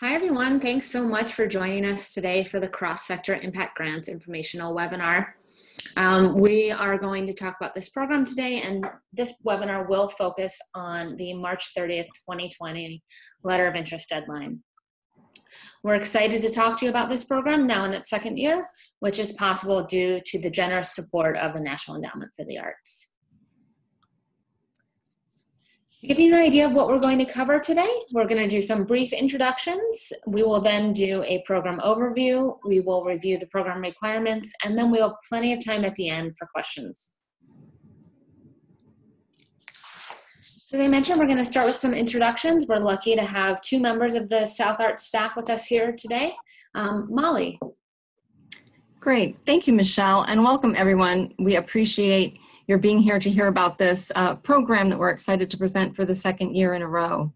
Hi, everyone. Thanks so much for joining us today for the Cross-Sector Impact Grants informational webinar. We are going to talk about this program today, and this webinar will focus on the March 30th, 2020 letter of interest deadline. We're excited to talk to you about this program now in its second year, which is possible due to the generous support of the National Endowment for the Arts. To give you an idea of what we're going to cover today, we're going to do some brief introductions. We will then do a program overview. We will review the program requirements, and then we'll have plenty of time at the end for questions. So as I mentioned, we're going to start with some introductions. We're lucky to have two members of the South Arts staff with us here today. Molly. Great. Thank you, Michelle, and welcome everyone. We appreciate your being here to hear about this program that we're excited to present for the second year in a row.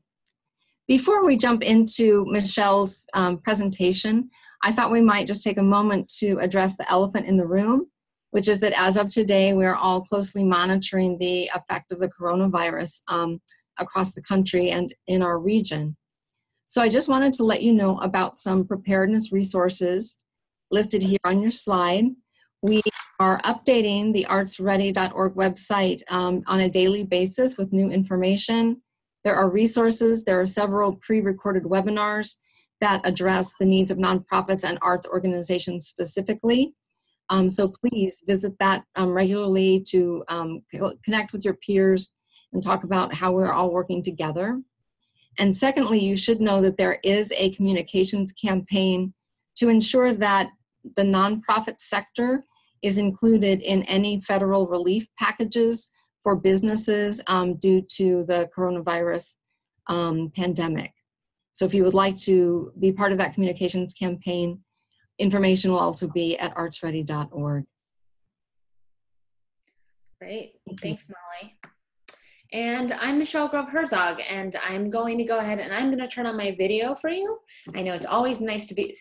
Before we jump into Michelle's presentation, I thought we might just take a moment to address the elephant in the room, which is that as of today, we are all closely monitoring the effect of the coronavirus across the country and in our region. So I just wanted to let you know about some preparedness resources listed here on your slide. We are updating the artsready.org website on a daily basis with new information. There are resources. There are several pre-recorded webinars that address the needs of nonprofits and arts organizations specifically. So please visit that regularly to connect with your peers and talk about how we're all working together. And secondly, you should know that there is a communications campaign to ensure that the nonprofit sector is included in any federal relief packages for businesses due to the coronavirus pandemic. So if you would like to be part of that communications campaign, information will also be at artsready.org. Great. Thanks, Molly. And I'm Michelle Herzog, and I'm going to go ahead and I'm going to turn on my video for you. I know it's always nice to be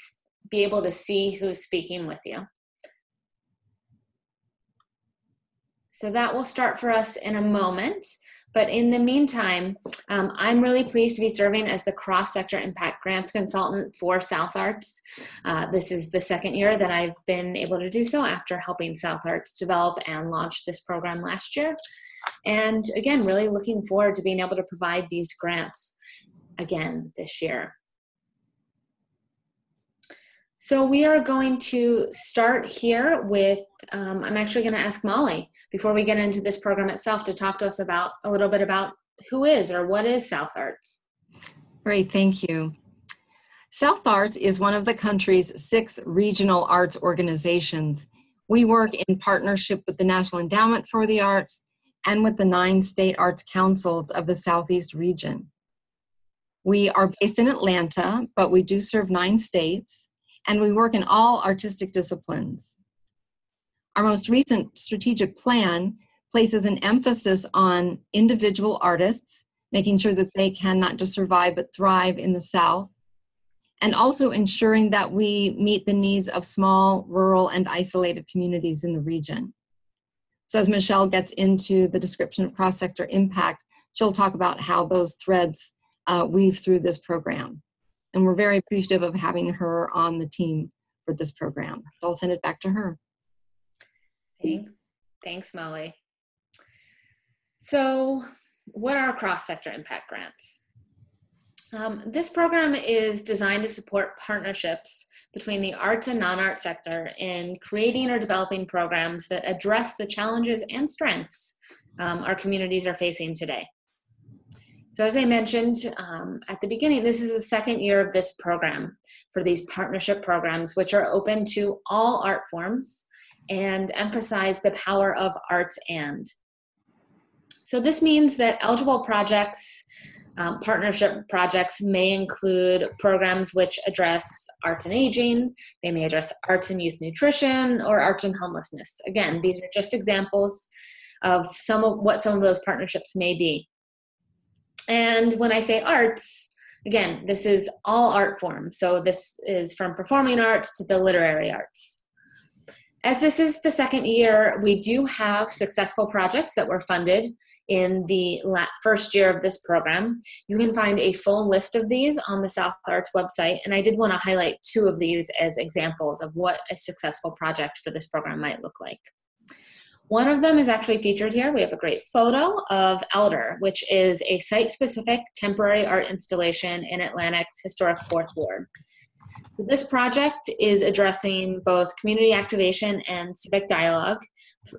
able to see who's speaking with you. So that will start for us in a moment. But in the meantime, I'm really pleased to be serving as the Cross-Sector Impact Grants Consultant for South Arts. This is the second year that I've been able to do so after helping South Arts develop and launch this program last year. And again, really looking forward to being able to provide these grants again this year. So we are going to start here with, I'm actually going to ask Molly, before we get into this program itself, to talk to us about a little bit about who is or what is South Arts. Great, thank you. South Arts is one of the country's 6 regional arts organizations. We work in partnership with the National Endowment for the Arts and with the 9 state arts councils of the Southeast region. We are based in Atlanta, but we do serve 9 states. And we work in all artistic disciplines. Our most recent strategic plan places an emphasis on individual artists, making sure that they can not just survive but thrive in the South, and also ensuring that we meet the needs of small, rural, and isolated communities in the region. So as Michelle gets into the description of cross-sector impact, she'll talk about how those threads weave through this program. And we're very appreciative of having her on the team for this program. So I'll send it back to her. Thanks, Molly. So what are cross-sector impact grants? This program is designed to support partnerships between the arts and non-art sector in creating or developing programs that address the challenges and strengths our communities are facing today. So as I mentioned at the beginning, this is the second year of this program for these partnership programs, which are open to all art forms and emphasize the power of arts and. So this means that eligible projects, partnership projects may include programs which address arts and aging, they may address arts and youth nutrition, or arts and homelessness. Again, these are just examples of what some of those partnerships may be. And when I say arts, again, this is all art forms. So this is from performing arts to the literary arts. As this is the second year, we do have successful projects that were funded in the first year of this program. You can find a full list of these on the South Arts website, and I did want to highlight 2 of these as examples of what a successful project for this program might look like. One of them is actually featured here. We have a great photo of Elder, which is a site-specific temporary art installation in Atlantic's historic 4th Ward. This project is addressing both community activation and civic dialogue,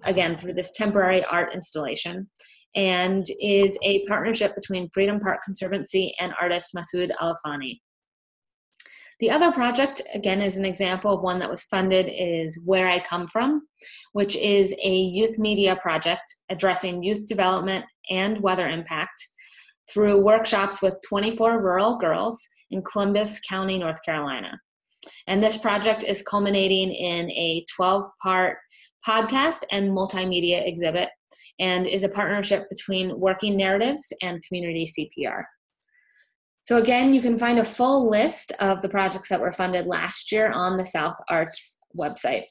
again, through this temporary art installation, and is a partnership between Freedom Park Conservancy and artist Masood Alafani. The other project, again, is an example of one that was funded, is Where I Come From, which is a youth media project addressing youth development and weather impact through workshops with 24 rural girls in Columbus County, North Carolina. And this project is culminating in a 12-part podcast and multimedia exhibit, and is a partnership between Working Narratives and Community CPR. So again, you can find a full list of the projects that were funded last year on the South Arts website.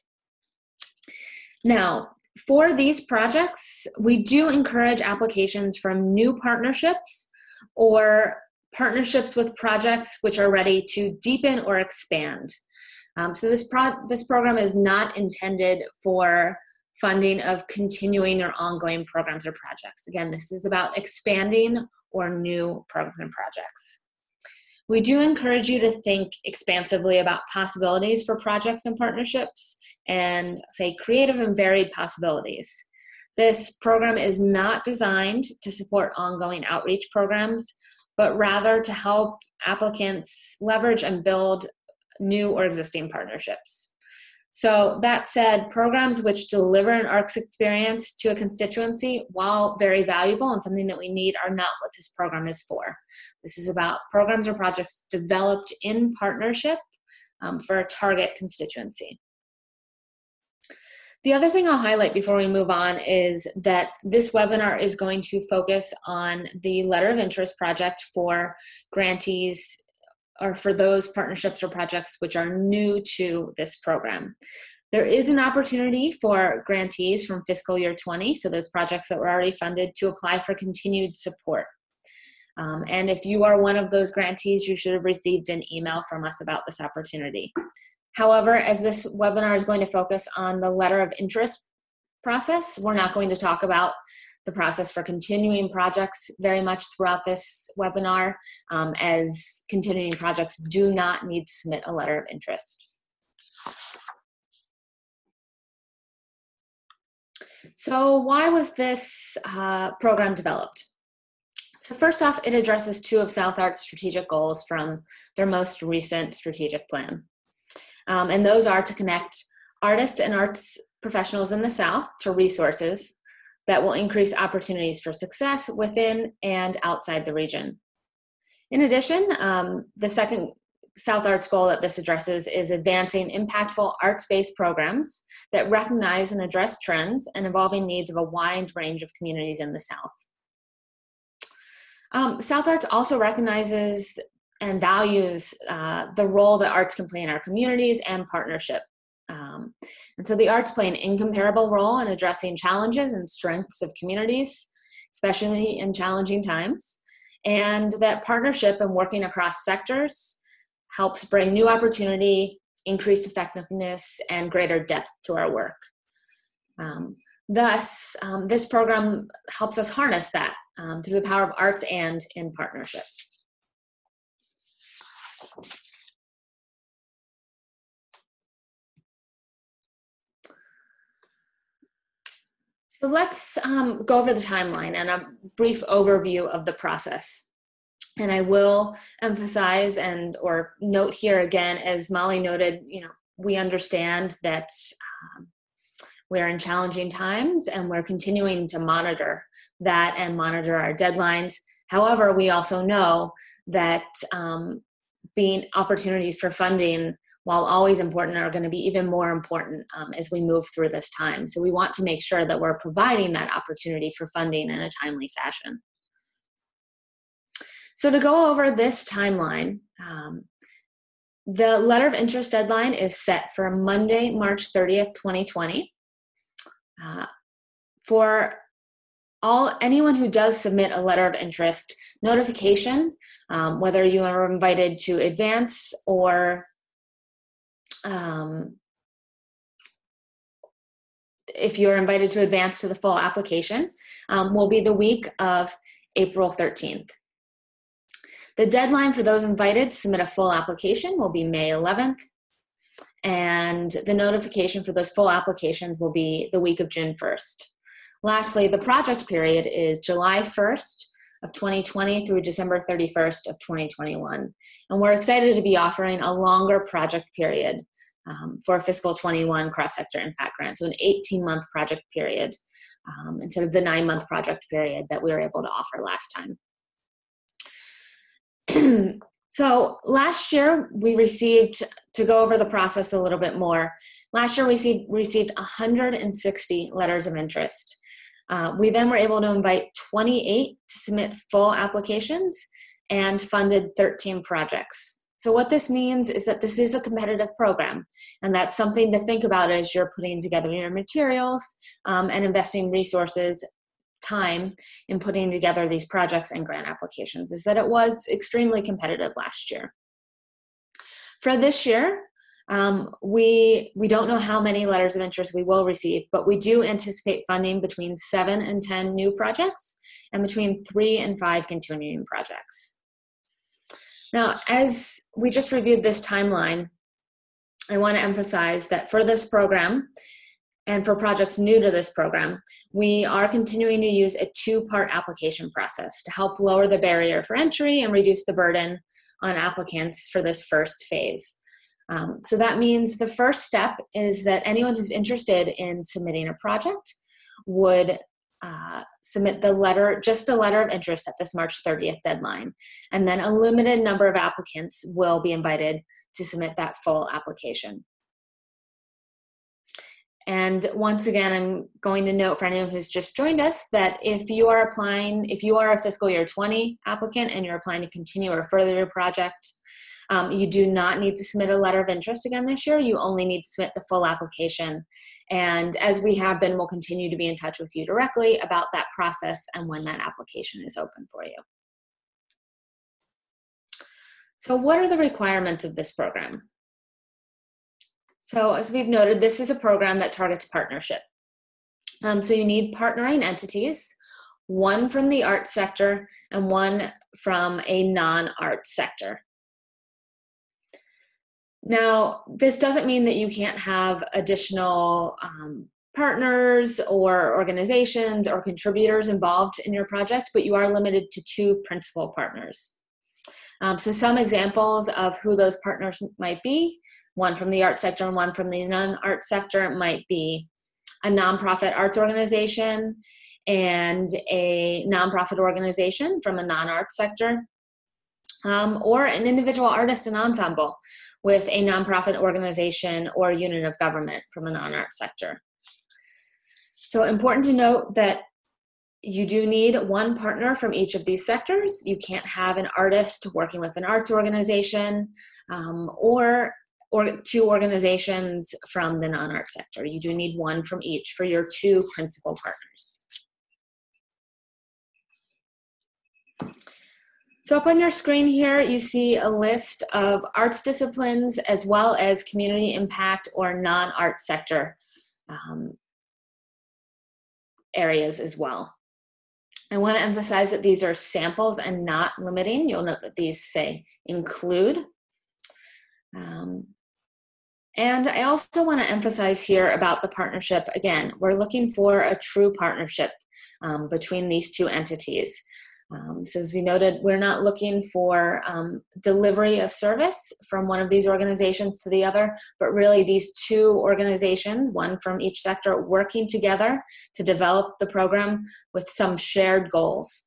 Now, for these projects, we do encourage applications from new partnerships or partnerships with projects which are ready to deepen or expand. So this program is not intended for funding of continuing or ongoing programs or projects. Again, this is about expanding or new programs and projects. We do encourage you to think expansively about possibilities for projects and partnerships, and say creative and varied possibilities. This program is not designed to support ongoing outreach programs, but rather to help applicants leverage and build new or existing partnerships. So that said, programs which deliver an arts experience to a constituency, while very valuable and something that we need, are not what this program is for. This is about programs or projects developed in partnership for a target constituency. The other thing I'll highlight before we move on is that this webinar is going to focus on the letter of interest project for grantees, or for those partnerships or projects which are new to this program. There is an opportunity for grantees from fiscal year 20, so those projects that were already funded, to apply for continued support. And if you are one of those grantees, you should have received an email from us about this opportunity. However, as this webinar is going to focus on the letter of interest process, we're not going to talk about the process for continuing projects very much throughout this webinar, as continuing projects do not need to submit a letter of interest. So why was this program developed? So first off, it addresses 2 of South Art's strategic goals from their most recent strategic plan. And those are to connect artists and arts professionals in the South to resources that will increase opportunities for success within and outside the region. In addition, the second South Arts goal that this addresses is advancing impactful arts-based programs that recognize and address trends and evolving needs of a wide range of communities in the South. South Arts also recognizes and values the role that arts can play in our communities and partnership. And so the arts play an incomparable role in addressing challenges and strengths of communities, especially in challenging times, and that partnership and working across sectors helps bring new opportunity, increased effectiveness, and greater depth to our work. Thus, this program helps us harness that through the power of arts and in partnerships. So let's go over the timeline and a brief overview of the process. And I will emphasize or note here again, as Molly noted, we understand that we're in challenging times and we're continuing to monitor that and monitor our deadlines. However, we also know that being opportunities for funding, while always important, are going to be even more important as we move through this time. So we want to make sure that we're providing that opportunity for funding in a timely fashion. So to go over this timeline, the letter of interest deadline is set for Monday, March 30th, 2020. For anyone who does submit a letter of interest notification, whether you are invited to advance or if you're invited to advance to the full application, will be the week of April 13th. The deadline for those invited to submit a full application will be May 11th, and the notification for those full applications will be the week of June 1st. Lastly, the project period is July 1st of 2020 through December 31st of 2021. And we're excited to be offering a longer project period for fiscal 21 cross-sector impact grant, so an 18-month project period instead of the 9-month project period that we were able to offer last time. So last year we received, to go over the process a little bit more, last year we received 160 letters of interest. We then were able to invite 28 to submit full applications and funded 13 projects. So what this means is that this is a competitive program, and that's something to think about as you're putting together your materials and investing resources, time in putting together these projects and grant applications, is that it was extremely competitive last year. For this year, we don't know how many letters of interest we will receive, but we do anticipate funding between 7 and 10 new projects and between 3 and 5 continuing projects. Now, as we just reviewed this timeline, I want to emphasize that for this program and for projects new to this program, we are continuing to use a 2-part application process to help lower the barrier for entry and reduce the burden on applicants for this first phase. So that means the first step is that anyone who's interested in submitting a project would submit just the letter of interest at this March 30th deadline. And then a limited number of applicants will be invited to submit that full application. And once again, I'm going to note for anyone who's just joined us that if you are a fiscal year 20 applicant and you're applying to continue or further your project, you do not need to submit a letter of interest again this year. You only need to submit the full application. And as we have been, we'll continue to be in touch with you directly about that process and when that application is open for you. So what are the requirements of this program? So as we've noted, this is a program that targets partnership. So you need partnering entities, one from the arts sector and one from a non-art sector. Now, this doesn't mean that you can't have additional partners or organizations or contributors involved in your project, but you are limited to 2 principal partners. So some examples of who those partners might be, one from the art sector and one from the non-art sector, might be a nonprofit arts organization and a nonprofit organization from a non-art sector, or an individual artist and ensemble with a nonprofit organization or unit of government from a non-art sector. So important to note that you do need one partner from each of these sectors. You can't have an artist working with an arts organization or 2 organizations from the non-art sector. You do need one from each for your 2 principal partners. So up on your screen here, you see a list of arts disciplines as well as community impact or non-art sector areas as well. I want to emphasize that these are samples and not limiting. You'll note that these say include. And I also want to emphasize here about the partnership. Again, we're looking for a true partnership between these 2 entities. So as we noted, we're not looking for delivery of service from one of these organizations to the other, but really these 2 organizations, one from each sector, working together to develop the program with some shared goals.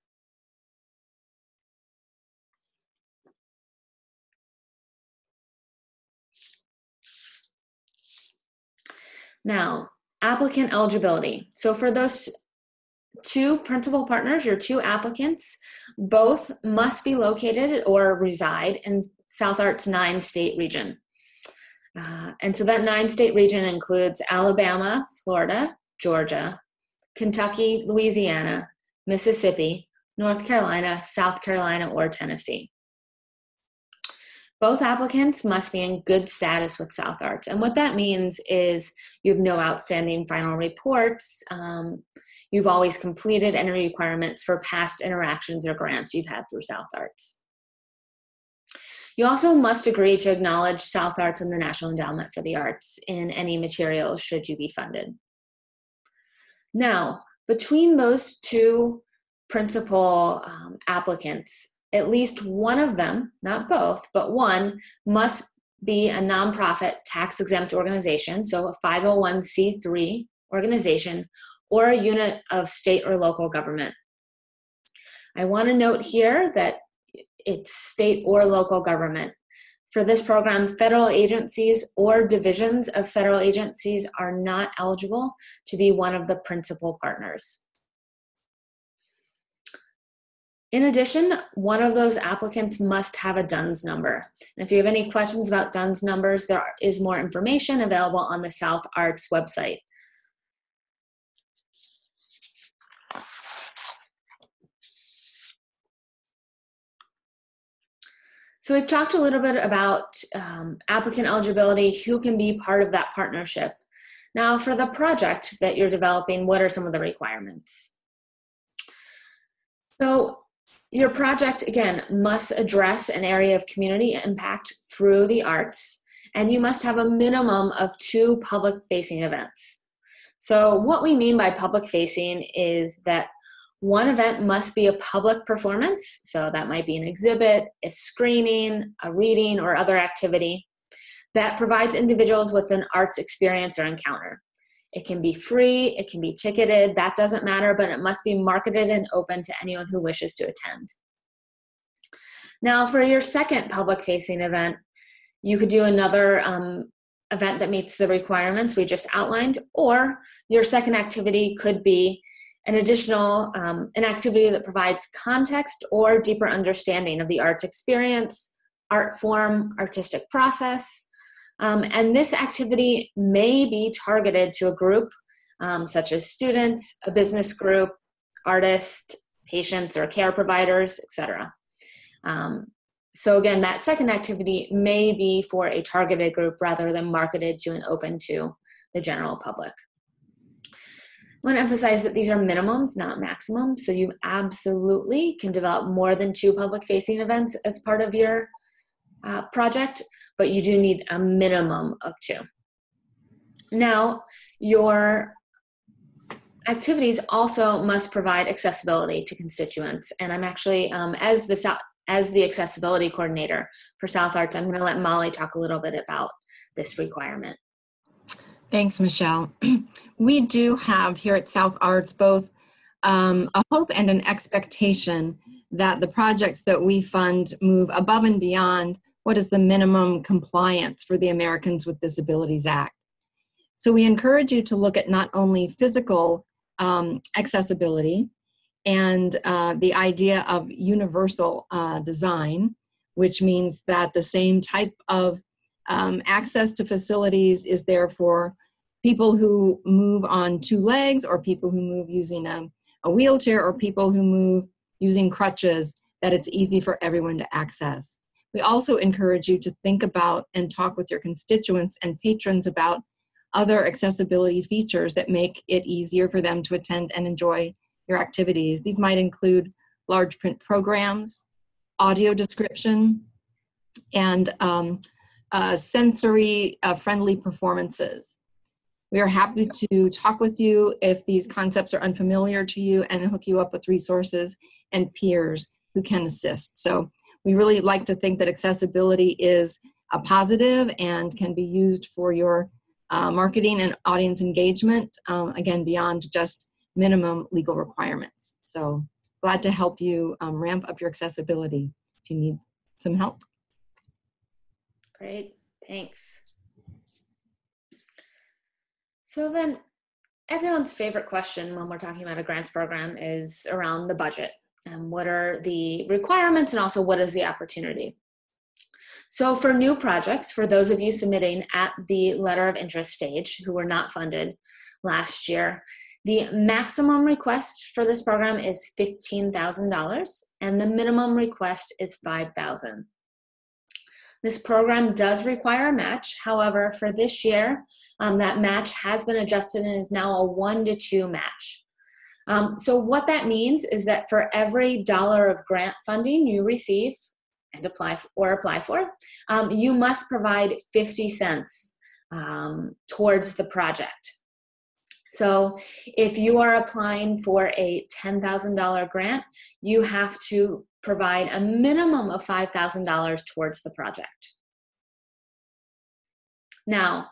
Now, applicant eligibility. So for those 2 principal partners, your 2 applicants, both must be located or reside in South Art's 9-state region. And so that 9-state region includes Alabama, Florida, Georgia, Kentucky, Louisiana, Mississippi, North Carolina, South Carolina, or Tennessee. Both applicants must be in good status with South Arts. And what that means is you have no outstanding final reports. You've always completed any requirements for past interactions or grants you've had through South Arts. You also must agree to acknowledge South Arts and the National Endowment for the Arts in any materials should you be funded. Now, between those two principal applicants, at least one of them, not both, but one, must be a nonprofit tax-exempt organization, so a 501c3 organization, or a unit of state or local government. I want to note here that it's state or local government. For this program, federal agencies or divisions of federal agencies are not eligible to be one of the principal partners. In addition, one of those applicants must have a DUNS number. And if you have any questions about DUNS numbers, there is more information available on the South Arts website. So we've talked a little bit about applicant eligibility, who can be part of that partnership. Now for the project that you're developing, what are some of the requirements? So your project, again, must address an area of community impact through the arts, and you must have a minimum of 2 public-facing events. So what we mean by public-facing is that one event must be a public performance, so that might be an exhibit, a screening, a reading, or other activity that provides individuals with an arts experience or encounter. It can be free, it can be ticketed, that doesn't matter, but it must be marketed and open to anyone who wishes to attend. Now, for your second public-facing event, you could do another event that meets the requirements we just outlined, or your second activity could be an additional, an activity that provides context or deeper understanding of the arts experience, art form, artistic process. And this activity may be targeted to a group such as students, a business group, artists, patients or care providers, etc. So again, that second activity may be for a targeted group rather than marketed to and open to the general public. I want to emphasize that these are minimums, not maximums, so you absolutely can develop more than 2 public-facing events as part of your project, but you do need a minimum of 2. Now, your activities also must provide accessibility to constituents, and I'm actually, as the accessibility coordinator for South Arts, I'm going to let Molly talk a little bit about this requirement. Thanks, Michelle. We do have here at South Arts both a hope and an expectation that the projects that we fund move above and beyond what is the minimum compliance for the Americans with Disabilities Act. So we encourage you to look at not only physical accessibility and the idea of universal design, which means that the same type of access to facilities is there for people who move on 2 legs, or people who move using a wheelchair, or people who move using crutches, that it's easy for everyone to access. We also encourage you to think about and talk with your constituents and patrons about other accessibility features that make it easier for them to attend and enjoy your activities. These might include large print programs, audio description, and sensory friendly performances. We are happy to talk with you if these concepts are unfamiliar to you and hook you up with resources and peers who can assist. So we really like to think that accessibility is a positive and can be used for your marketing and audience engagement, again, beyond just minimum legal requirements. So glad to help you ramp up your accessibility if you need some help. Great, thanks. So then everyone's favorite question when we're talking about a grants program is around the budget and what are the requirements and also what is the opportunity. So for new projects, for those of you submitting at the letter of interest stage who were not funded last year, The maximum request for this program is $15,000, and the minimum request is $5,000. This program does require a match. However, for this year, that match has been adjusted and is now a 1-to-2 match. So what that means is that for every dollar of grant funding you receive and apply for, you must provide 50 cents towards the project. So if you are applying for a $10,000 grant, you have to provide a minimum of $5,000 towards the project. Now,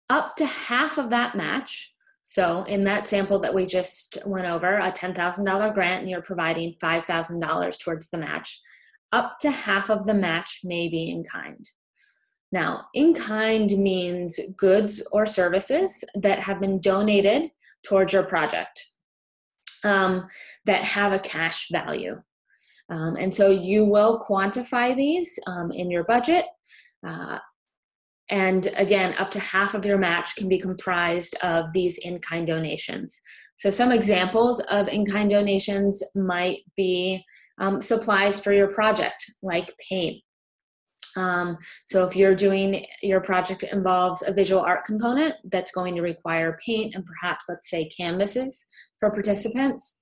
up to half of that match, so in that sample that we just went over, a $10,000 grant, and you're providing $5,000 towards the match, up to half of the match may be in kind. Now, in kind means goods or services that have been donated towards your project that have a cash value. And so you will quantify these in your budget. And again, up to half of your match can be comprised of these in-kind donations. So some examples of in-kind donations might be supplies for your project, like paint. So if you're doing, your project involves a visual art component that's going to require paint and perhaps, let's say, canvases for participants,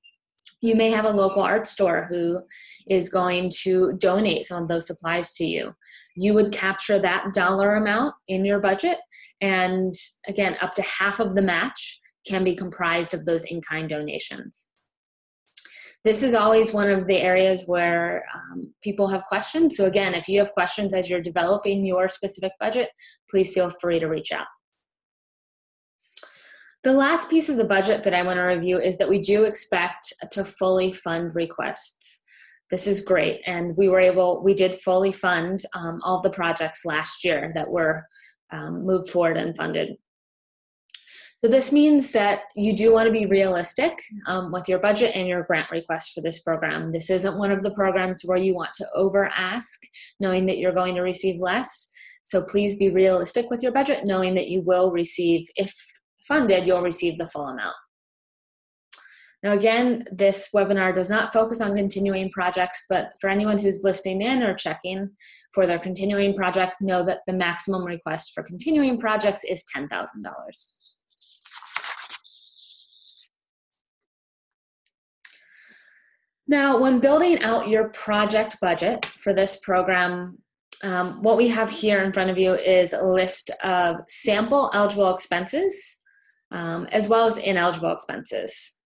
you may have a local art store who is going to donate some of those supplies to you. You would capture that dollar amount in your budget, and again, up to half of the match can be comprised of those in-kind donations. This is always one of the areas where people have questions. So again, if you have questions as you're developing your specific budget, please feel free to reach out. The last piece of the budget that I want to review is that we do expect to fully fund requests. This is great, and we did fully fund all the projects last year that were moved forward and funded. So this means that you do want to be realistic with your budget and your grant request for this program. This isn't one of the programs where you want to over ask, knowing that you're going to receive less. So please be realistic with your budget, knowing that you will receive, if funded, you'll receive the full amount. Now again, this webinar does not focus on continuing projects, but for anyone who's listening in or checking for their continuing project, know that the maximum request for continuing projects is $10,000. Now, when building out your project budget for this program, what we have here in front of you is a list of sample eligible expenses, as well as ineligible expenses.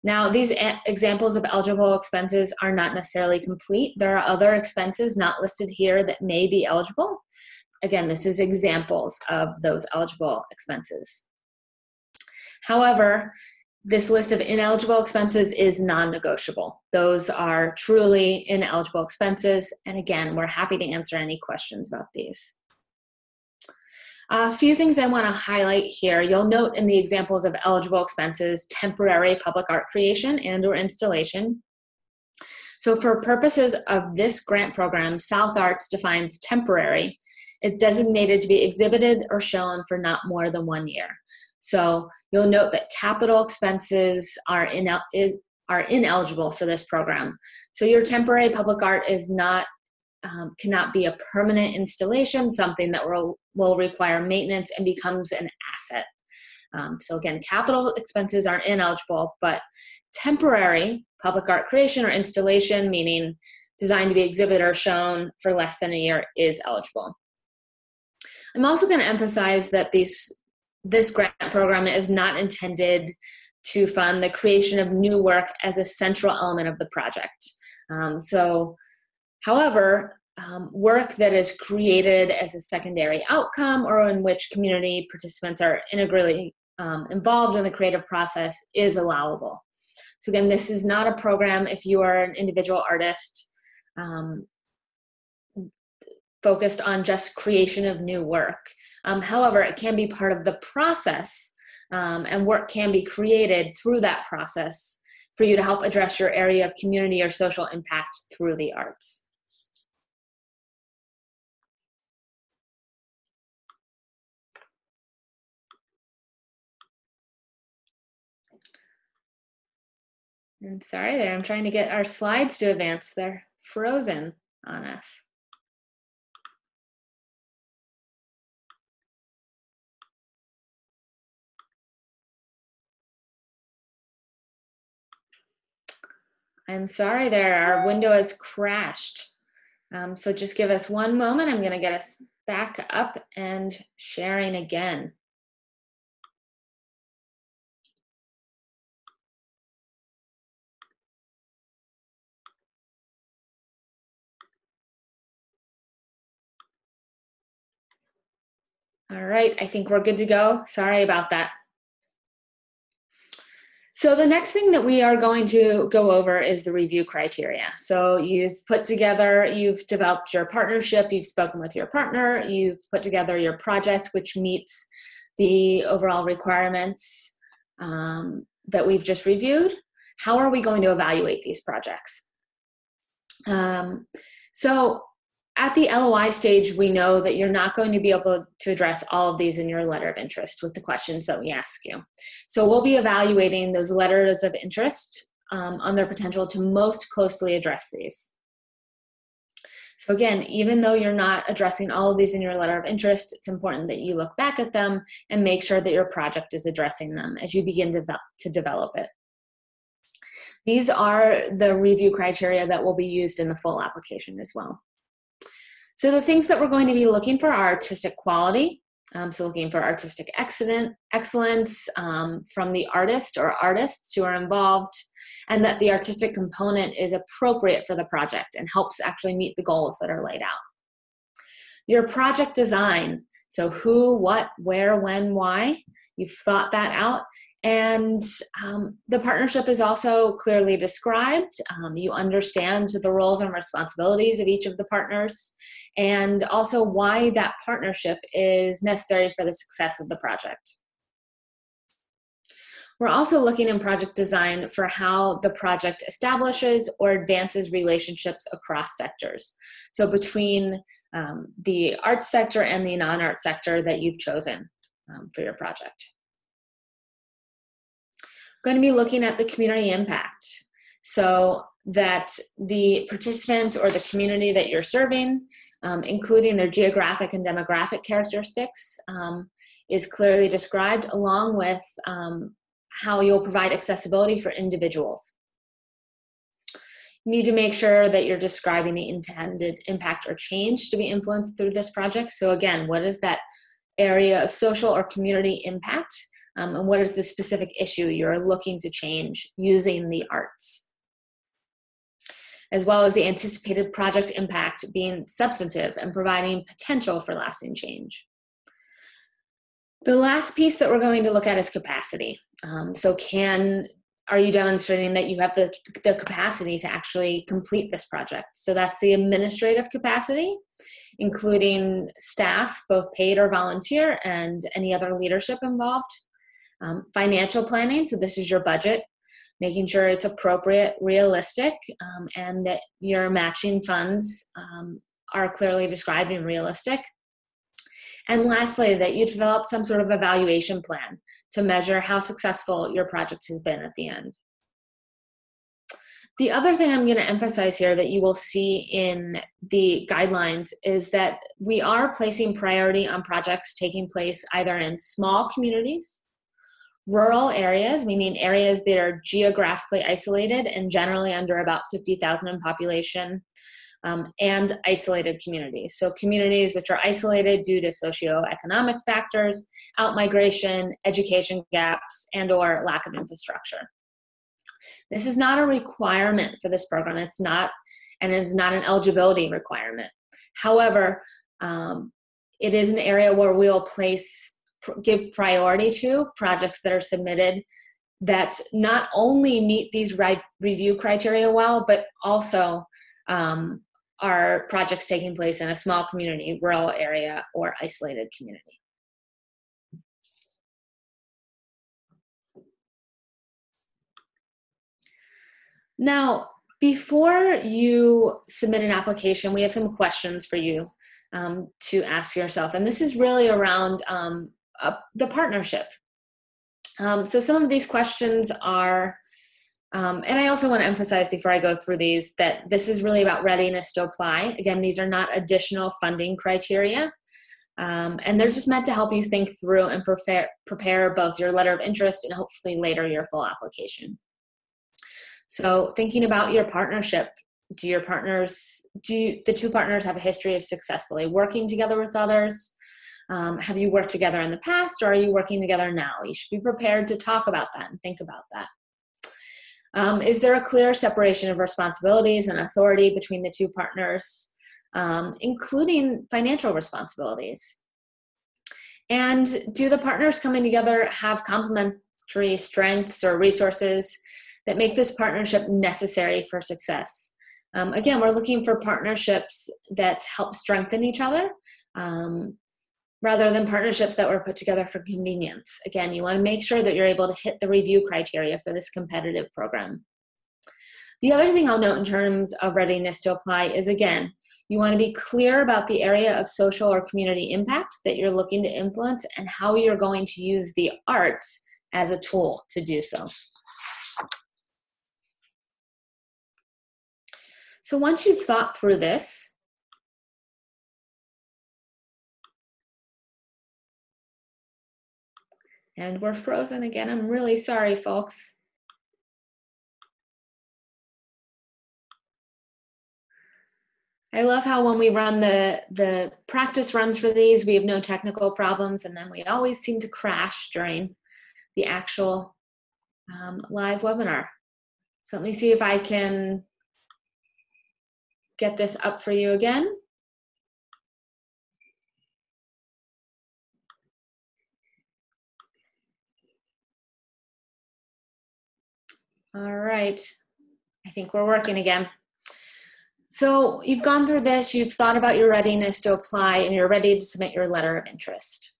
Now, these examples of eligible expenses are not necessarily complete. There are other expenses not listed here that may be eligible. Again, this is examples of those eligible expenses. However, this list of ineligible expenses is non-negotiable. Those are truly ineligible expenses. And again, we're happy to answer any questions about these. A few things I want to highlight here. You'll note in the examples of eligible expenses, temporary public art creation and or installation. So for purposes of this grant program, South Arts defines temporary as designated to be exhibited or shown for not more than 1 year. So you'll note that capital expenses are ineligible for this program. So your temporary public art is not cannot be a permanent installation, something that will require maintenance and becomes an asset. So again, capital expenses are ineligible, but temporary public art creation or installation, meaning designed to be exhibited or shown for less than a year, is eligible. I'm also going to emphasize that this grant program is not intended to fund the creation of new work as a central element of the project. However, work that is created as a secondary outcome or in which community participants are integrally involved in the creative process is allowable. So again, this is not a program if you are an individual artist focused on just creation of new work. However, it can be part of the process and work can be created through that process for you to help address your area of community or social impact through the arts. And sorry there, I'm trying to get our slides to advance. They're frozen on us. I'm sorry there, our window has crashed. So just give us one moment. I'm gonna get us back up and sharing again. All right, I think we're good to go. Sorry about that. So the next thing that we are going to go over is the review criteria. So you've developed your partnership, you've spoken with your partner, you've put together your project, which meets the overall requirements that we've just reviewed. How are we going to evaluate these projects? So at the LOI stage, we know that you're not going to be able to address all of these in your letter of interest with the questions that we ask you. So we'll be evaluating those letters of interest on their potential to most closely address these. So again, even though you're not addressing all of these in your letter of interest, it's important that you look back at them and make sure that your project is addressing them as you begin to develop it. These are the review criteria that will be used in the full application as well. So the things that we're going to be looking for are artistic quality. So looking for artistic excellence from the artist or artists who are involved, and that the artistic component is appropriate for the project and helps actually meet the goals that are laid out. Your project design, so who, what, where, when, why, you've thought that out. And the partnership is also clearly described. You understand the roles and responsibilities of each of the partners, and also why that partnership is necessary for the success of the project. We're also looking in project design for how the project establishes or advances relationships across sectors. So between the arts sector and the non-art sector that you've chosen for your project. We're going to be looking at the community impact. So that the participant or the community that you're serving, including their geographic and demographic characteristics, is clearly described, along with how you'll provide accessibility for individuals. You need to make sure that you're describing the intended impact or change to be influenced through this project. So again, what is that area of social or community impact? And what is the specific issue you're looking to change using the arts? As well as the anticipated project impact being substantive and providing potential for lasting change. The last piece that we're going to look at is capacity. Are you demonstrating that you have the capacity to actually complete this project? So that's the administrative capacity, including staff, both paid or volunteer, and any other leadership involved. Financial planning, so this is your budget, making sure it's appropriate, realistic, and that your matching funds are clearly described and realistic. And lastly, that you develop some sort of evaluation plan to measure how successful your project has been at the end. The other thing I'm going to emphasize here that you will see in the guidelines is that we are placing priority on projects taking place either in small communities, rural areas, meaning areas that are geographically isolated and generally under about 50,000 in population, and isolated communities. So communities which are isolated due to socioeconomic factors, outmigration, education gaps, and/or lack of infrastructure. This is not a requirement for this program. It's not, and it is not an eligibility requirement. However, it is an area where we'll give priority to projects that are submitted that not only meet these review criteria well, but also are projects taking place in a small community, rural area, or isolated community. Now, before you submit an application, we have some questions for you to ask yourself, and this is really around the partnership. So some of these questions are, And I also want to emphasize before I go through these that this is really about readiness to apply. Again, these are not additional funding criteria. And they're just meant to help you think through and prepare both your letter of interest and hopefully later your full application. So thinking about your partnership, do the two partners have a history of successfully working together with others? Have you worked together in the past, or are you working together now? You should be prepared to talk about that and think about that. Is there a clear separation of responsibilities and authority between the two partners, including financial responsibilities? And do the partners coming together have complementary strengths or resources that make this partnership necessary for success? Again, we're looking for partnerships that help strengthen each other, rather than partnerships that were put together for convenience. Again, you want to make sure that you're able to hit the review criteria for this competitive program. The other thing I'll note in terms of readiness to apply is, again, you want to be clear about the area of social or community impact that you're looking to influence and how you're going to use the arts as a tool to do so. So once you've thought through this, and we're frozen again. I'm really sorry, folks. I love how when we run the practice runs for these, we have no technical problems, and then we always seem to crash during the actual live webinar. So let me see if I can get this up for you again. All right, I think we're working again. So you've gone through this, you've thought about your readiness to apply, and you're ready to submit your letter of interest.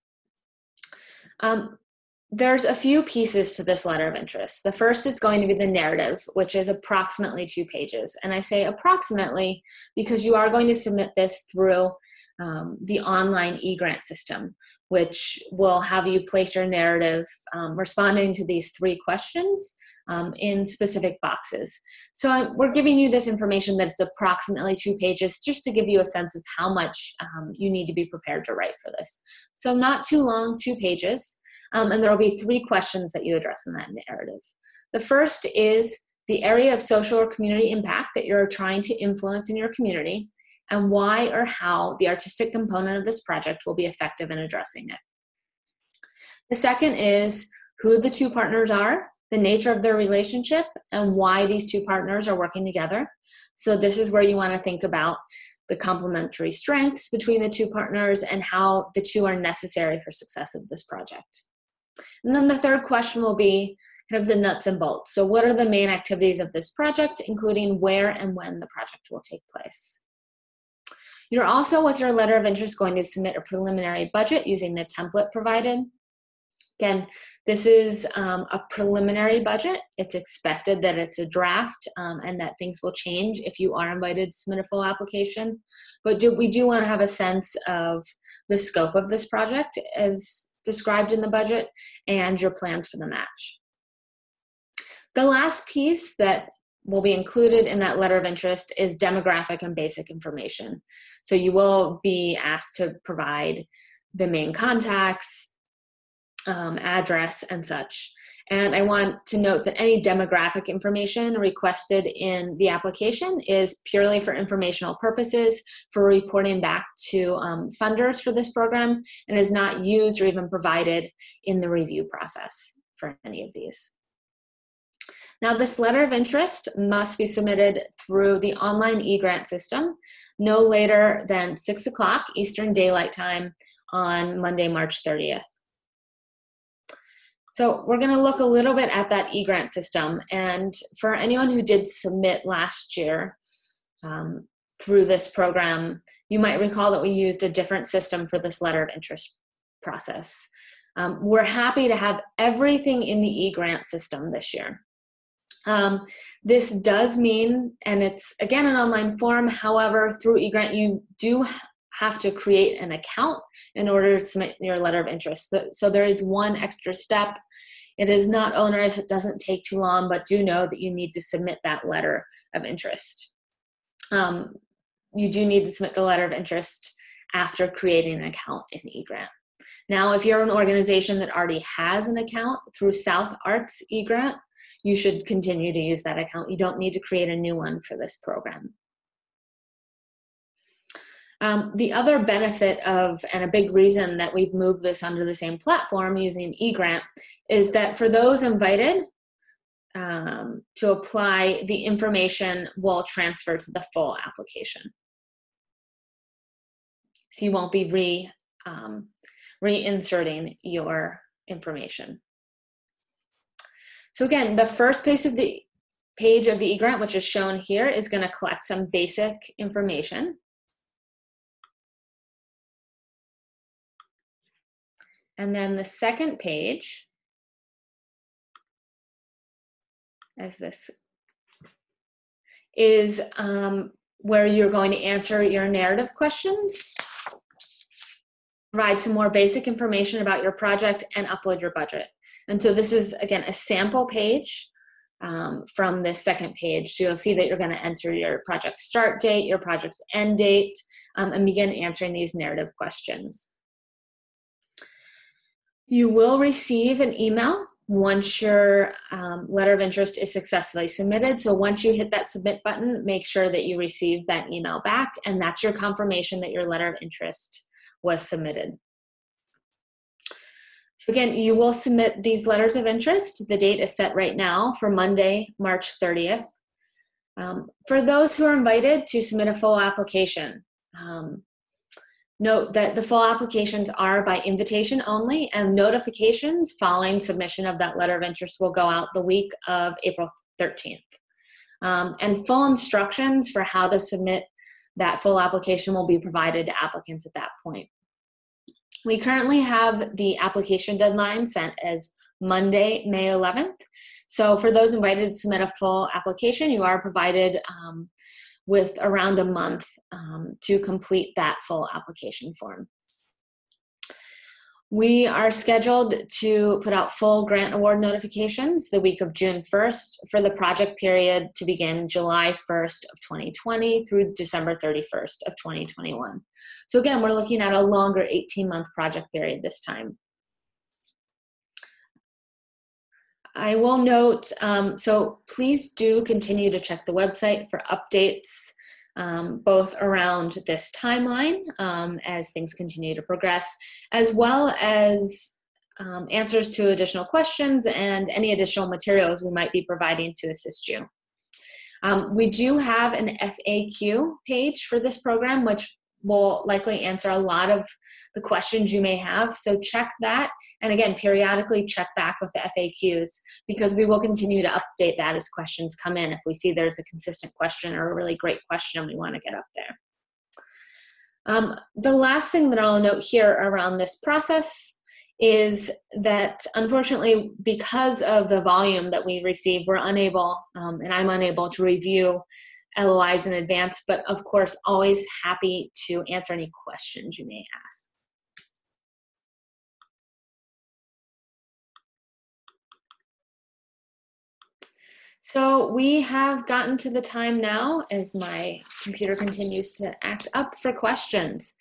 There's a few pieces to this letter of interest. The first is going to be the narrative, which is approximately 2 pages. And I say approximately because you are going to submit this through the online e-grant system, which will have you place your narrative responding to these 3 questions in specific boxes. So we're giving you this information that it's approximately 2 pages just to give you a sense of how much you need to be prepared to write for this. So not too long, 2 pages, and there will be 3 questions that you address in that narrative. The first is the area of social or community impact that you're trying to influence in your community, and why or how the artistic component of this project will be effective in addressing it. The second is who the 2 partners are, the nature of their relationship, and why these 2 partners are working together. So this is where you want to think about the complementary strengths between the 2 partners and how the 2 are necessary for success of this project. And then the third question will be kind of the nuts and bolts. So what are the main activities of this project, including where and when the project will take place? You're also, with your letter of interest, going to submit a preliminary budget using the template provided. Again, this is a preliminary budget. It's expected that it's a draft and that things will change if you are invited to submit a full application. But we do want to have a sense of the scope of this project as described in the budget and your plans for the match. The last piece that will be included in that letter of interest is demographic and basic information. So you will be asked to provide the main contacts, address, and such. And I want to note that any demographic information requested in the application is purely for informational purposes, for reporting back to funders for this program, and is not used or even provided in the review process for any of these. Now, this letter of interest must be submitted through the online e-grant system no later than 6 o'clock Eastern Daylight Time on Monday, March 30th. So we're going to look a little bit at that e-grant system. And for anyone who did submit last year through this program, you might recall that we used a different system for this letter of interest process. We're happy to have everything in the e-grant system this year. This does mean, and it's again an online form, however, through eGrant you do have to create an account in order to submit your letter of interest. So there is one extra step It is not onerous, it doesn't take too long, but do know that you need to submit that letter of interest. You do need to submit the letter of interest after creating an account in eGrant. Now, if you're an organization that already has an account through South Arts eGrant, you should continue to use that account. You don't need to create a new one for this program. The other benefit of, and a big reason that we've moved this under the same platform using eGrant, is that for those invited to apply, the information will transfer to the full application. So you won't be reinserting your information. So again, the first page of the eGrant, which is shown here, is going to collect some basic information. And then the second page, as this is where you're going to answer your narrative questions, provide some more basic information about your project, and upload your budget. And so this is, again, a sample page from this second page. So you'll see that you're going to enter your project start date, your project's end date, and begin answering these narrative questions. You will receive an email once your letter of interest is successfully submitted. So once you hit that submit button, make sure that you receive that email back, and that's your confirmation that your letter of interest was submitted. So again, you will submit these letters of interest. The date is set right now for Monday, March 30th. For those who are invited to submit a full application, note that the full applications are by invitation only, and notifications following submission of that letter of interest will go out the week of April 13th. And full instructions for how to submit that full application will be provided to applicants at that point. We currently have the application deadline set as Monday, May 11th. So for those invited to submit a full application, you are provided with around a month to complete that full application form. We are scheduled to put out full grant award notifications the week of June 1st for the project period to begin July 1st of 2020 through December 31st of 2021. So again, we're looking at a longer 18-month project period this time. I will note, so please do continue to check the website for updates both around this timeline as things continue to progress, as well as answers to additional questions and any additional materials we might be providing to assist you. We do have an FAQ page for this program, which will likely answer a lot of the questions you may have. So check that. And again, periodically check back with the FAQs, because we will continue to update that as questions come in if we see there's a consistent question or a really great question we want to get up there. The last thing that I'll note here around this process is that unfortunately, because of the volume that we receive, we're unable, and I'm unable to review LOIs in advance, but of course, always happy to answer any questions you may ask. So we have gotten to the time now as my computer continues to act up for questions.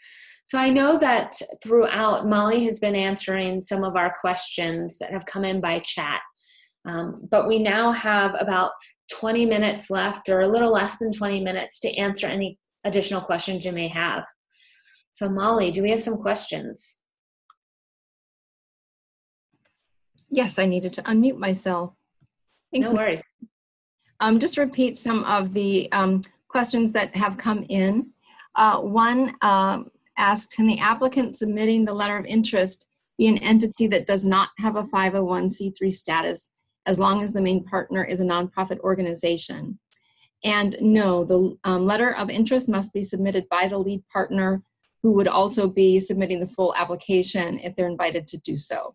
So I know that throughout, Molly has been answering some of our questions that have come in by chat. But we now have about 20 minutes left, or a little less than 20 minutes, to answer any additional questions you may have. So Molly, do we have some questions? Yes, I needed to unmute myself. Thanks. No worries. Just repeat some of the questions that have come in. One asked, can the applicant submitting the letter of interest be an entity that does not have a 501c3 status, as long as the main partner is a nonprofit organization? And no, the letter of interest must be submitted by the lead partner, who would also be submitting the full application if they're invited to do so.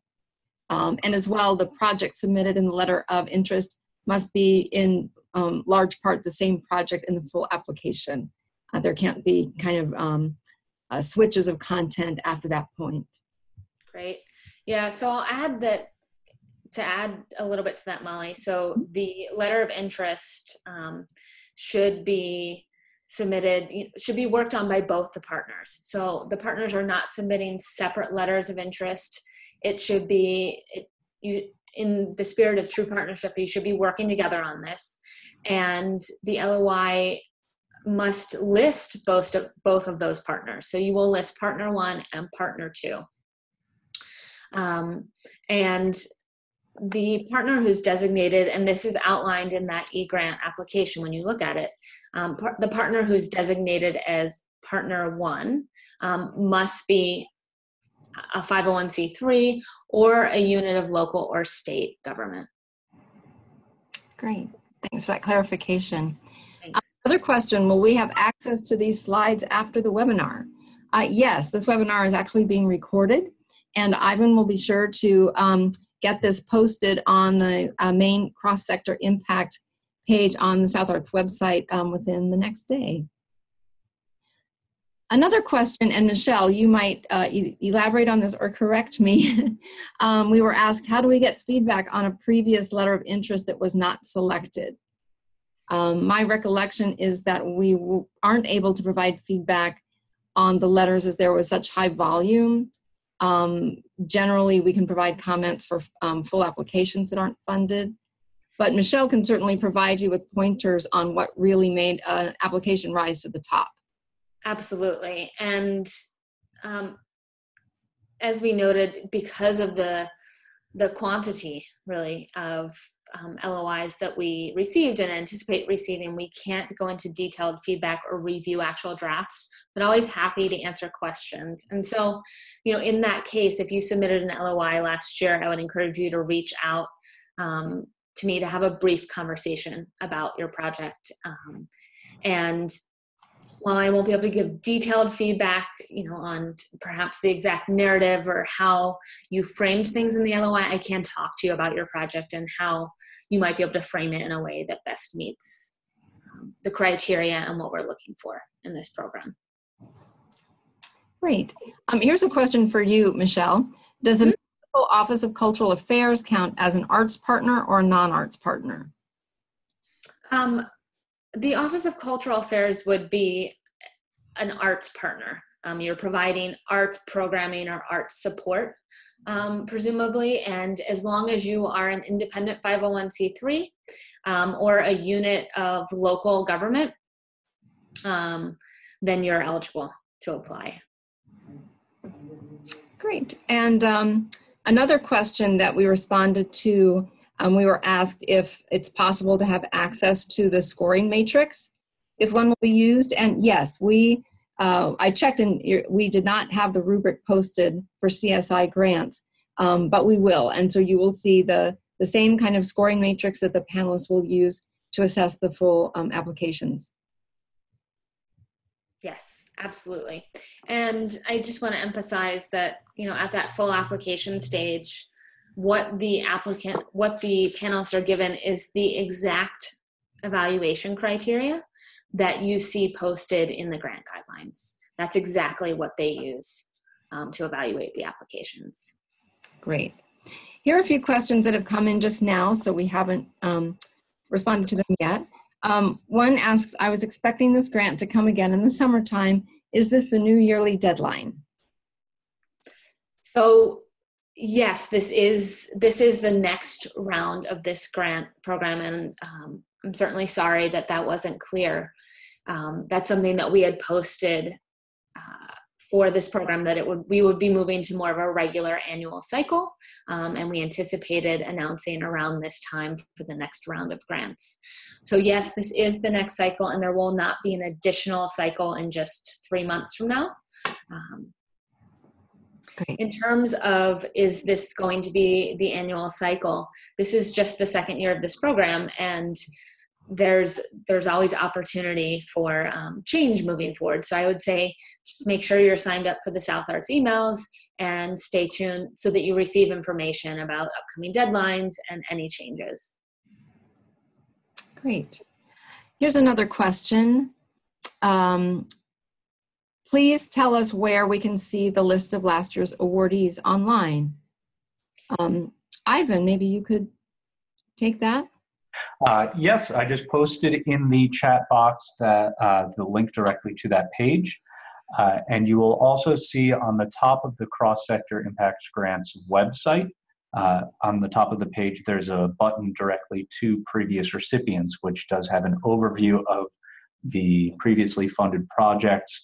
And as well, the project submitted in the letter of interest must be in large part the same project in the full application. There can't be kind of switches of content after that point. Great. Yeah, so I'll add that to add a little bit to that, Molly, so the letter of interest should be submitted, should be worked on by both the partners. So the partners are not submitting separate letters of interest. It should be, in the spirit of true partnership, you should be working together on this. And the LOI must list both of those partners. So you will list partner 1 and partner 2. And the partner who's designated, and this is outlined in that e-grant application when you look at it, the partner who's designated as partner 1 must be a 501c3 or a unit of local or state government. Great. Thanks for that clarification. Thanks. Another question, will we have access to these slides after the webinar? Yes, this webinar is actually being recorded, and Ivan will be sure to get this posted on the main cross-sector impact page on the South Arts website within the next day. Another question, and Michelle, you might elaborate on this or correct me. We were asked, how do we get feedback on a previous letter of interest that was not selected? My recollection is that we aren't able to provide feedback on the letters as there was such high volume. Generally, we can provide comments for full applications that aren't funded, but Michelle can certainly provide you with pointers on what really made an application rise to the top. Absolutely. And as we noted, because of the quantity, really, of LOIs that we received and anticipate receiving, we can't go into detailed feedback or review actual drafts, but always happy to answer questions. And so, in that case, if you submitted an LOI last year, I would encourage you to reach out to me to have a brief conversation about your project. And while I won't be able to give detailed feedback, on perhaps the exact narrative or how you framed things in the LOI, I can talk to you about your project and how you might be able to frame it in a way that best meets the criteria and what we're looking for in this program. Great. Here's a question for you, Michelle. Does the Municipal Office of Cultural Affairs count as an arts partner or a non-arts partner? The Office of Cultural Affairs would be an arts partner. You're providing arts programming or arts support, presumably, and as long as you are an independent 501c3 or a unit of local government, then you're eligible to apply. Great. And another question that we responded to, we were asked if it's possible to have access to the scoring matrix, if one will be used. And yes, I checked and we did not have the rubric posted for CSI grants, but we will. And so you will see the same kind of scoring matrix that the panelists will use to assess the full applications. Yes, absolutely. And I just want to emphasize that, at that full application stage, what the panelists are given is the exact evaluation criteria that you see posted in the grant guidelines. That's exactly what they use to evaluate the applications. Great. Here are a few questions that have come in just now, so we haven't responded to them yet. One asks, I was expecting this grant to come again in the summertime. Is this the new yearly deadline? So yes, this is the next round of this grant program, and I'm certainly sorry that wasn't clear. That's something that we had posted for this program, that we would be moving to more of a regular annual cycle, and we anticipated announcing around this time for the next round of grants. So yes, this is the next cycle, and there will not be an additional cycle in just 3 months from now. In terms of, is this going to be the annual cycle? This is just the second year of this program, and there's always opportunity for change moving forward. So I would say just make sure you're signed up for the South Arts emails and stay tuned so that you receive information about upcoming deadlines and any changes. Great. Here's another question. Please tell us where we can see the list of last year's awardees online. Ivan, maybe you could take that? Yes, I just posted in the chat box that the link directly to that page. And you will also see on the top of the Cross-Sector Impacts Grants website, on the top of the page, there's a button directly to previous recipients, which does have an overview of the previously funded projects,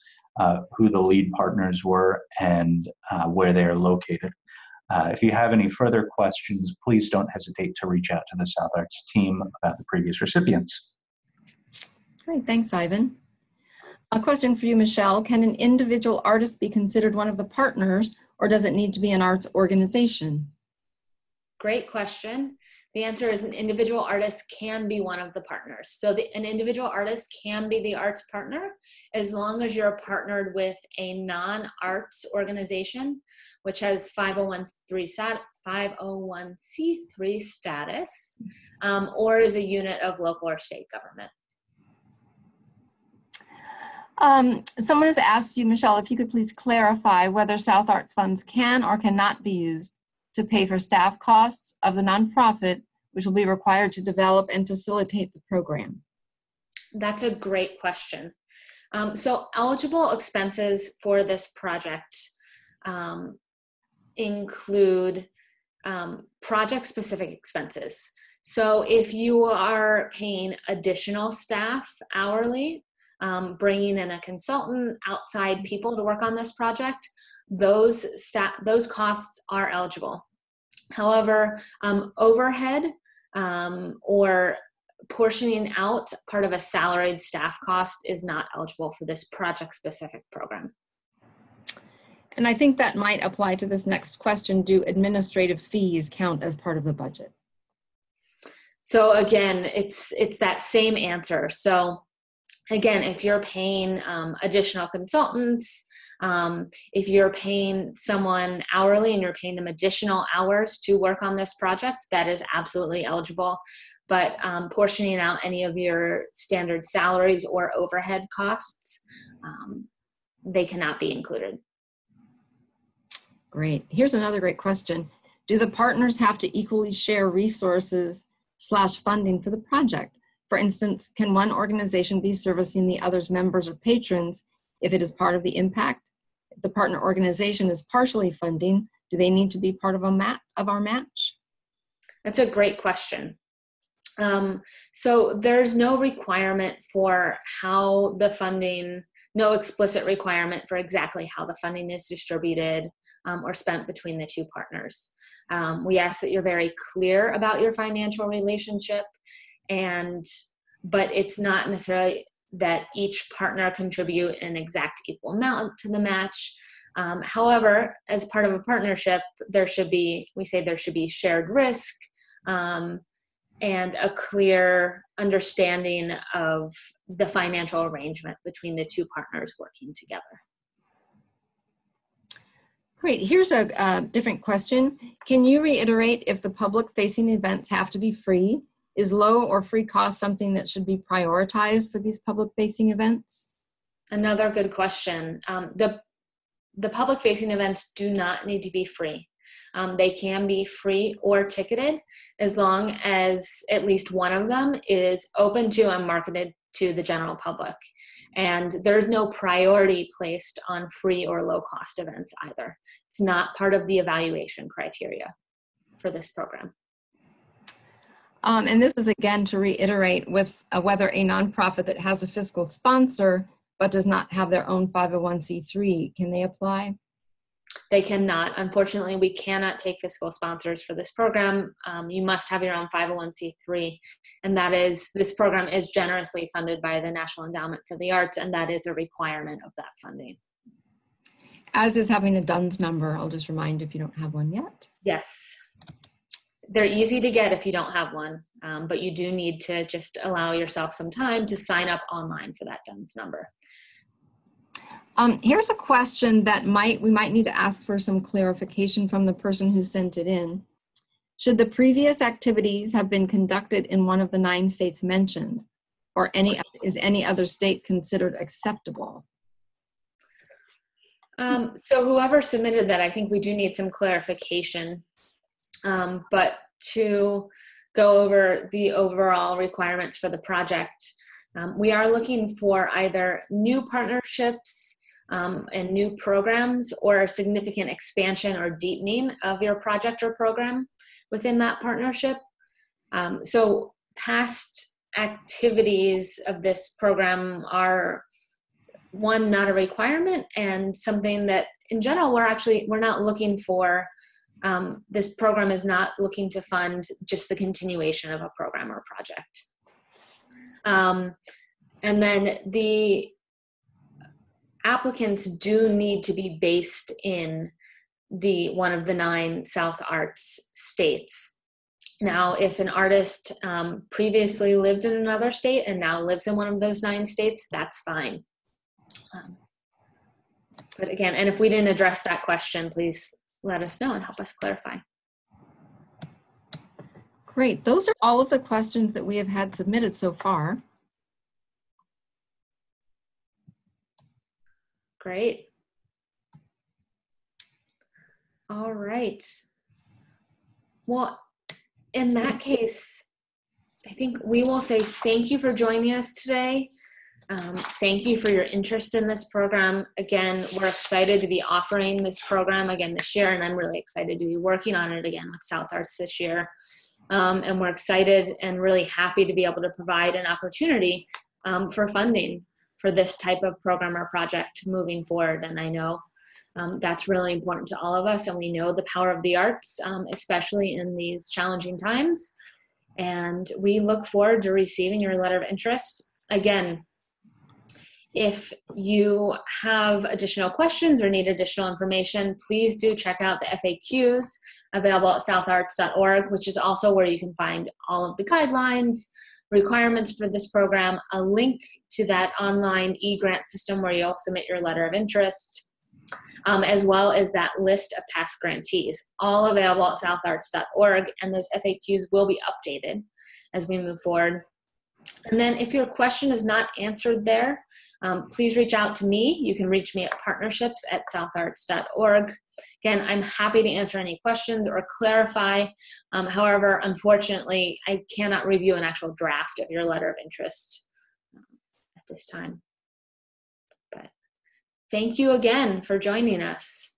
who the lead partners were, and where they are located. If you have any further questions, please don't hesitate to reach out to the South Arts team about the previous recipients. Great, thanks, Ivan. A question for you, Michelle. Can an individual artist be considered one of the partners, or does it need to be an arts organization? Great question. The answer is an individual artist can be one of the partners. So an individual artist can be the arts partner as long as you're partnered with a non-arts organization, which has 501c3 status, or is a unit of local or state government. Someone has asked you, Michelle, if you could please clarify whether South Arts funds can or cannot be used to pay for staff costs of the nonprofit, which will be required to develop and facilitate the program. That's a great question. So eligible expenses for this project include project-specific expenses. So if you are paying additional staff hourly, bringing in a consultant, outside people to work on this project, those costs are eligible. However, overhead or portioning out part of a salaried staff cost is not eligible for this project-specific program. And I think that might apply to this next question. Do administrative fees count as part of the budget? So again, it's that same answer. So again, if you're paying additional consultants, if you're paying someone hourly and you're paying them additional hours to work on this project, that is absolutely eligible. But portioning out any of your standard salaries or overhead costs, they cannot be included. Great. Here's another great question. Do the partners have to equally share resources/funding for the project? For instance, can one organization be servicing the other's members or patrons if it is part of the impact? If the partner organization is partially funding, do they need to be part of our match? That's a great question. So there's no requirement for how the funding, no explicit requirement for exactly how the funding is distributed or spent between the two partners. We ask that you're very clear about your financial relationship, but it's not necessarily that each partner contribute an exact equal amount to the match. However, as part of a partnership, we say there should be shared risk and a clear understanding of the financial arrangement between the two partners working together. Great. Here's a different question. Can you reiterate if the public-facing events have to be free? Is low or free cost something that should be prioritized for these public-facing events? Another good question. The public-facing events do not need to be free. They can be free or ticketed as long as at least one of them is open to and marketed to the general public. And there's no priority placed on free or low-cost events either. It's not part of the evaluation criteria for this program. And this is again to reiterate with whether a nonprofit that has a fiscal sponsor but does not have their own 501c3, can they apply? They cannot. Unfortunately, we cannot take fiscal sponsors for this program. You must have your own 501c3, and this program is generously funded by the National Endowment for the Arts, and that is a requirement of that funding. As is having a DUNS number, I'll just remind if you don't have one yet. Yes. They're easy to get if you don't have one, but you do need to just allow yourself some time to sign up online for that DUNS number. Here's a question that we might need to ask for some clarification from the person who sent it in. Should the previous activities have been conducted in one of the 9 states mentioned, or is any other state considered acceptable? So whoever submitted that, I think we do need some clarification. but to go over the overall requirements for the project, we are looking for either new partnerships and new programs, or a significant expansion or deepening of your project or program within that partnership. So past activities of this program are, one, not a requirement, and something that in general we're not looking for. This program is not looking to fund just the continuation of a program or project. And then the applicants do need to be based in one of the 9 South Arts states. Now, if an artist previously lived in another state and now lives in one of those 9 states, that's fine. But again, and if we didn't address that question, please let us know and help us clarify. Great. Those are all of the questions that we have had submitted so far. Great. All right. Well, in that case, I think we will say thank you for joining us today. Thank you for your interest in this program. Again, we're excited to be offering this program again this year, and I'm really excited to be working on it again with South Arts this year. And we're excited and really happy to be able to provide an opportunity for funding for this type of program or project moving forward. And I know that's really important to all of us, and we know the power of the arts, especially in these challenging times. And we look forward to receiving your letter of interest. Again, if you have additional questions or need additional information, please do check out the FAQs available at southarts.org, which is also where you can find all of the guidelines, requirements for this program, a link to that online e-grant system where you'll submit your letter of interest, as well as that list of past grantees, all available at southarts.org, and those FAQs will be updated as we move forward. And then if your question is not answered there, please reach out to me. You can reach me at partnerships@southarts.org. Again, I'm happy to answer any questions or clarify. However, unfortunately, I cannot review an actual draft of your letter of interest at this time. But thank you again for joining us.